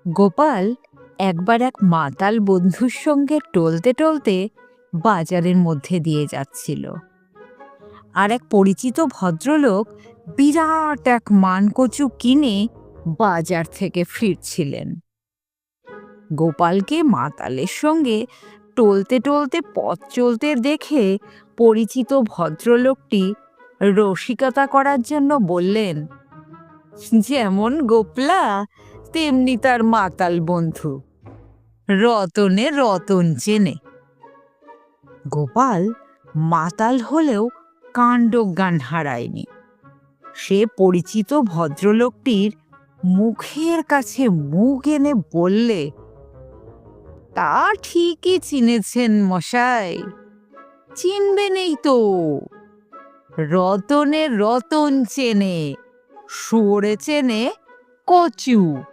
গোপাল একবার এক মাতাল বন্ধুর সঙ্গে টলতে টলতে বাজারের মধ্যে দিয়ে যাচ্ছিল। আর এক পরিচিত ভদ্রলোক বিরাট এক মানকচু কিনে বাজার থেকে ফিরছিলেন। গোপালকে মাতালের সঙ্গে টলতে টলতে পথ চলতে দেখে পরিচিত ভদ্রলোকটি রসিকতা করার জন্য বললেন, যেমন গোপলা তেমনি তার মাতাল বন্ধু, রতনে রতন চেনে। গোপাল মাতাল হলেও কাণ্ডজ্ঞান হারায়নি। সে পরিচিত ভদ্রলোকটির মুখের কাছে মুখ এনে বললে, তা ঠিকই চিনেছেন মশাই, চিনবেনই তো, রতনে রতন চেনে, শুয়োরে চেনে কচু।